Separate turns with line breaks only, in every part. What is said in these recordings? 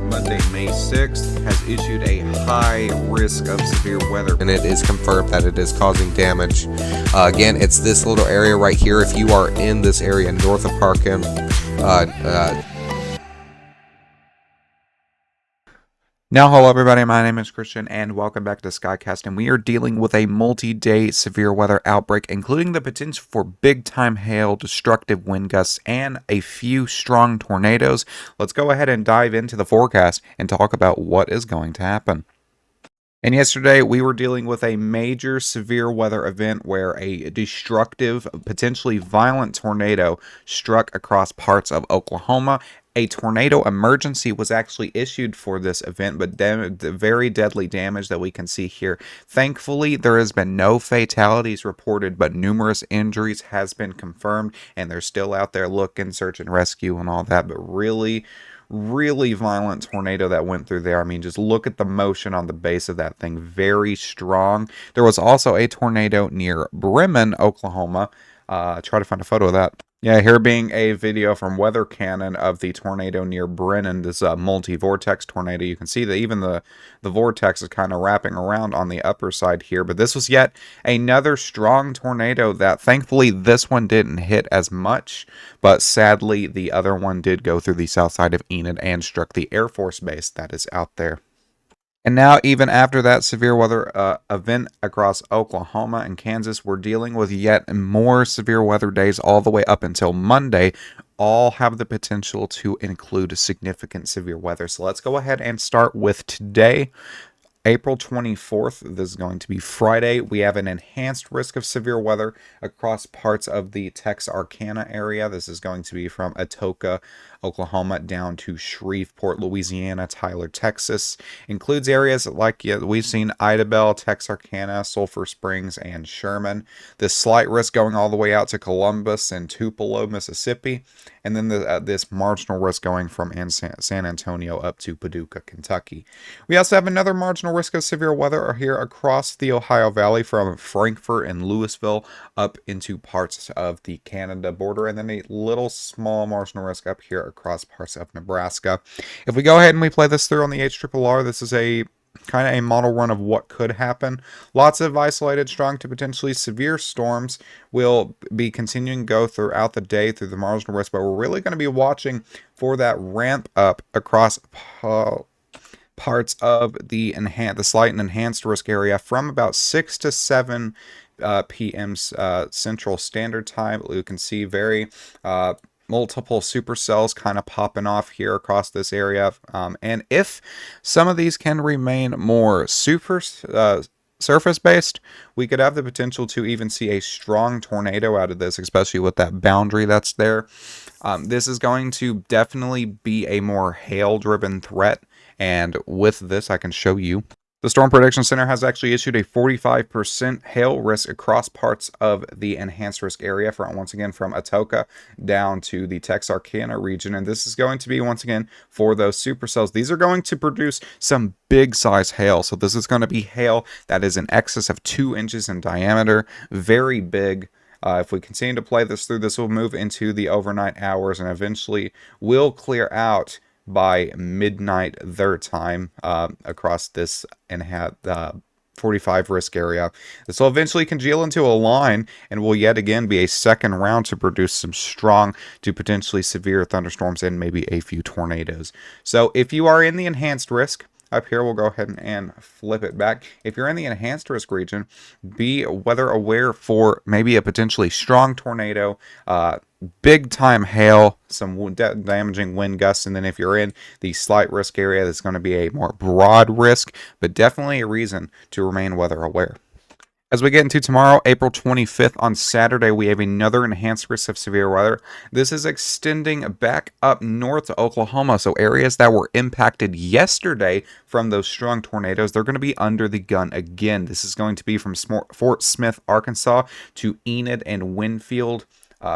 Monday, May 6th, has issued a high risk of severe weather, and it is confirmed that it is causing damage. Again, it's this little area right here. If you are in this area north of Parkham, Now, hello everybody, my name is Christian and welcome back to Skycast, and we are dealing with a multi-day severe weather outbreak, including the potential for big-time hail, destructive wind gusts, and a few strong tornadoes. Let's go ahead and dive into the forecast and talk about what is going to happen. And yesterday, we were dealing with a major severe weather event where a destructive, potentially violent tornado struck across parts of Oklahoma. A tornado emergency was actually issued for this event, but the very deadly damage that we can see here. Thankfully, there has been no fatalities reported, but numerous injuries has been confirmed, and they're still out there looking, search and rescue and all that, but really violent tornado that went through there. I mean, just look at the motion on the base of that thing. Very strong. There was also a tornado near Bremen, Oklahoma. Try to find a photo of that. Yeah, here being a video from Weather Cannon of the tornado near Brennan, this multi-vortex tornado. You can see that even the vortex is kind of wrapping around on the upper side here. But this was yet another strong tornado that thankfully this one didn't hit as much. But sadly, the other one did go through the south side of Enid and struck the Air Force Base that is out there. And now, even after that severe weather event across Oklahoma and Kansas, we're dealing with yet more severe weather days all the way up until Monday. All have the potential to include significant severe weather. So let's go ahead and start with today. April 24th, this is going to be Friday. We have an enhanced risk of severe weather across parts of the Texarkana area. This is going to be from Atoka, Oklahoma, down to Shreveport, Louisiana, Tyler, Texas. Includes areas like we've seen Idabel, Texarkana, Sulphur Springs, and Sherman. This slight risk going all the way out to Columbus and Tupelo, Mississippi. And then this marginal risk going from San Antonio up to Paducah, Kentucky. We also have another marginal risk of severe weather here across the Ohio Valley from Frankfort and Louisville up into parts of the Canada border, and then a little small marginal risk up here across parts of Nebraska. If we go ahead and we play this through on the HRRR, this is a kind of a model run of what could happen. Lots of isolated, strong to potentially severe storms will be continuing to go throughout the day through the marginal risk, but we're really going to be watching for that ramp up across parts of the slight and enhanced risk area from about 6 to 7 p.m. Central Standard Time. You can see very multiple supercells kind of popping off here across this area. And if some of these can remain more surface-based, we could have the potential to even see a strong tornado out of this, especially with that boundary that's there. This is going to definitely be a more hail-driven threat. And with this, I can show you. The Storm Prediction Center has actually issued a 45% hail risk across parts of the enhanced risk area, once again from Atoka down to the Texarkana region. And this is going to be, once again, for those supercells. These are going to produce some big size hail. So this is going to be hail that is in excess of 2 inches in diameter. Very big. If we continue to play this through, this will move into the overnight hours and eventually will clear out by midnight their time across this and have 45 risk area. This will eventually congeal into a line and will yet again be a second round to produce some strong to potentially severe thunderstorms and maybe a few tornadoes. So if you are in the enhanced risk, up here, we'll go ahead and flip it back. If you're in the enhanced risk region, be weather aware for maybe a potentially strong tornado, big time hail, some damaging wind gusts, and then if you're in the slight risk area, that's going to be a more broad risk, but definitely a reason to remain weather aware. As we get into tomorrow, April 25th, on Saturday, we have another enhanced risk of severe weather. This is extending back up north to Oklahoma, so areas that were impacted yesterday from those strong tornadoes, they're going to be under the gun again. This is going to be from Fort Smith, Arkansas, to Enid and Winfield,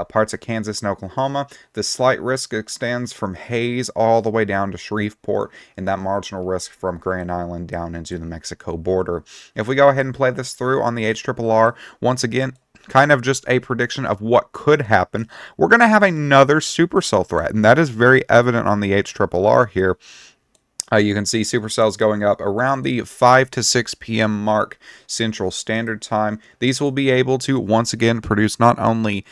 parts of Kansas and Oklahoma. The slight risk extends from Hays all the way down to Shreveport, and that marginal risk from Grand Island down into the Mexico border. If we go ahead and play this through on the HRRR, once again, kind of just a prediction of what could happen. We're going to have another supercell threat, and that is very evident on the HRRR here. You can see supercells going up around the 5 to 6 p.m. mark Central Standard Time. These will be able to once again produce not only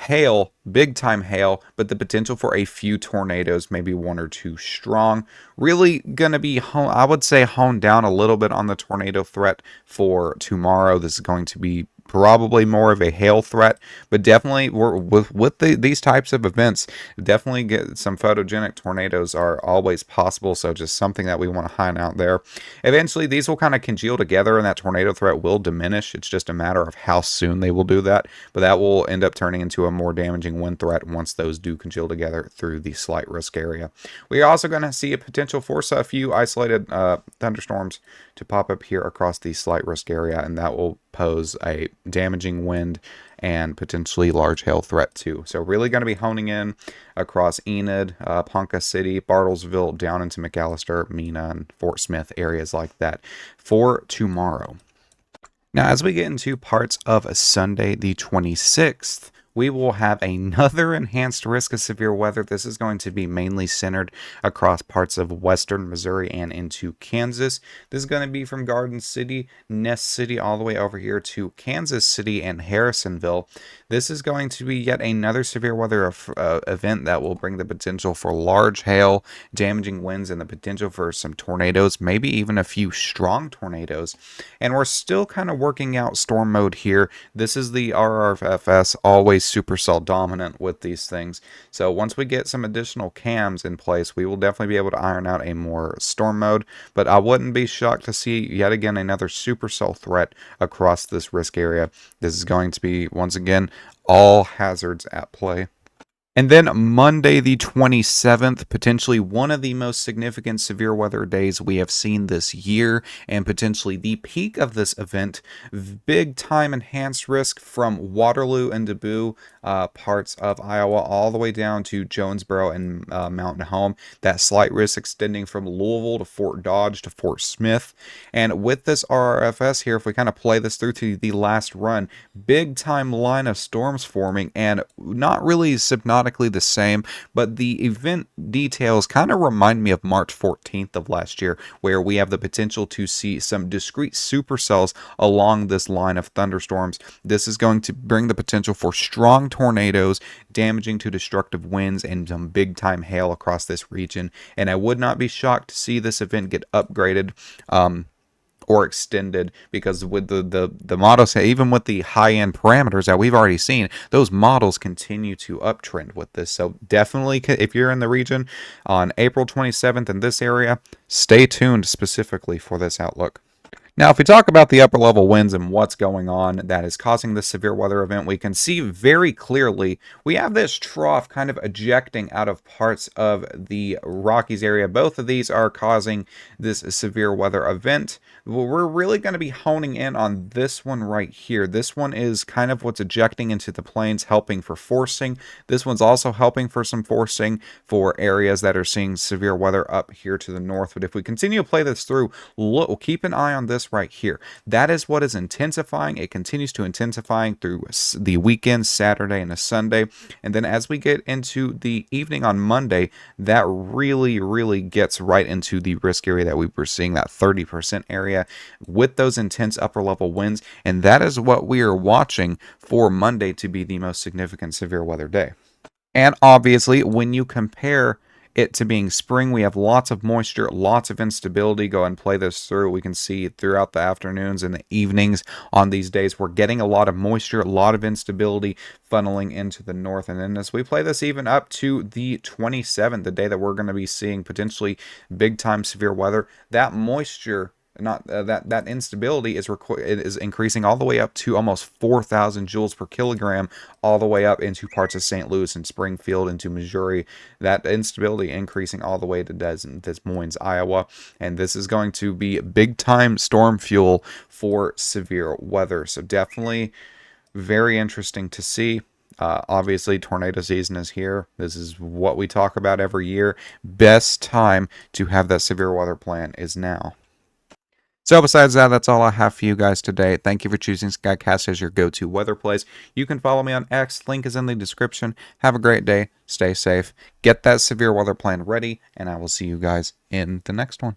hail, big time hail, but the potential for a few tornadoes, maybe one or two strong. Really going to be, I would say, honed down a little bit on the tornado threat for tomorrow. This is going to be probably more of a hail threat, but definitely with these types of events, definitely get some photogenic tornadoes are always possible. So just something that we want to hide out there. Eventually, these will kind of congeal together, and that tornado threat will diminish. It's just a matter of how soon they will do that, but that will end up turning into a more damaging wind threat once those do congeal together through the slight risk area. We are also going to see a potential for a few isolated thunderstorms to pop up here across the slight risk area, and that will pose a damaging wind and potentially large hail threat too. So really going to be honing in across Enid, Ponca City, Bartlesville, down into McAllister, Mena, and Fort Smith, areas like that for tomorrow. Now, as we get into parts of Sunday the 26th, we will have another enhanced risk of severe weather. This is going to be mainly centered across parts of western Missouri and into Kansas. This is going to be from Garden City, Ness City, all the way over here to Kansas City and Harrisonville. This is going to be yet another severe weather event that will bring the potential for large hail, damaging winds, and the potential for some tornadoes, maybe even a few strong tornadoes. And we're still kind of working out storm mode here. This is the RRFS, always supercell dominant with these things. So once we get some additional cams in place, we will definitely be able to iron out a more storm mode. But I wouldn't be shocked to see yet again another supercell threat across this risk area. This is going to be, once again, all hazards at play. And then Monday the 27th, potentially one of the most significant severe weather days we have seen this year, and potentially the peak of this event. Big time enhanced risk from Waterloo and Dubuque, parts of Iowa, all the way down to Jonesboro and Mountain Home. That slight risk extending from Louisville to Fort Dodge to Fort Smith. And with this RRFS here, if we kind of play this through to the last run, big time line of storms forming, and not really hypnotic the same, but the event details kind of remind me of March 14th of last year, where we have the potential to see some discrete supercells along this line of thunderstorms. This is going to bring the potential for strong tornadoes, damaging to destructive winds, and some big time hail across this region. And I would not be shocked to see this event get upgraded or extended, because with the models, even with the high-end parameters that we've already seen, those models continue to uptrend with this. So definitely, if you're in the region on April 27th in this area, stay tuned specifically for this outlook. Now, if we talk about the upper level winds and what's going on that is causing this severe weather event, we can see very clearly we have this trough kind of ejecting out of parts of the Rockies area. Both of these are causing this severe weather event. We're really going to be honing in on this one right here. This one is kind of what's ejecting into the plains, helping for forcing. This one's also helping for some forcing for areas that are seeing severe weather up here to the north. But if we continue to play this through, look, keep an eye on this right here. That is what is intensifying. It continues to intensifying through the weekend, Saturday and a Sunday. And then as we get into the evening on Monday, that really gets right into the risk area that we were seeing, that 30% area with those intense upper level winds. And that is what we are watching for Monday to be the most significant severe weather day. And obviously, when you compare it to being spring, we have lots of moisture, lots of instability. Go ahead and play this through. We can see throughout the afternoons and the evenings on these days, we're getting a lot of moisture, a lot of instability funneling into the north. And then as we play this even up to the 27th, the day that we're going to be seeing potentially big time severe weather, that moisture, not that instability is increasing all the way up to almost 4,000 joules per kilogram, all the way up into parts of St. Louis and Springfield, into Missouri. That instability increasing all the way to Des Moines, Iowa. And this is going to be big time storm fuel for severe weather. So definitely very interesting to see. Obviously, tornado season is here. This is what we talk about every year. Best time to have that severe weather plan is now. So besides that, that's all I have for you guys today. Thank you for choosing Skycast as your go-to weather place. You can follow me on X. Link is in the description. Have a great day. Stay safe. Get that severe weather plan ready, and I will see you guys in the next one.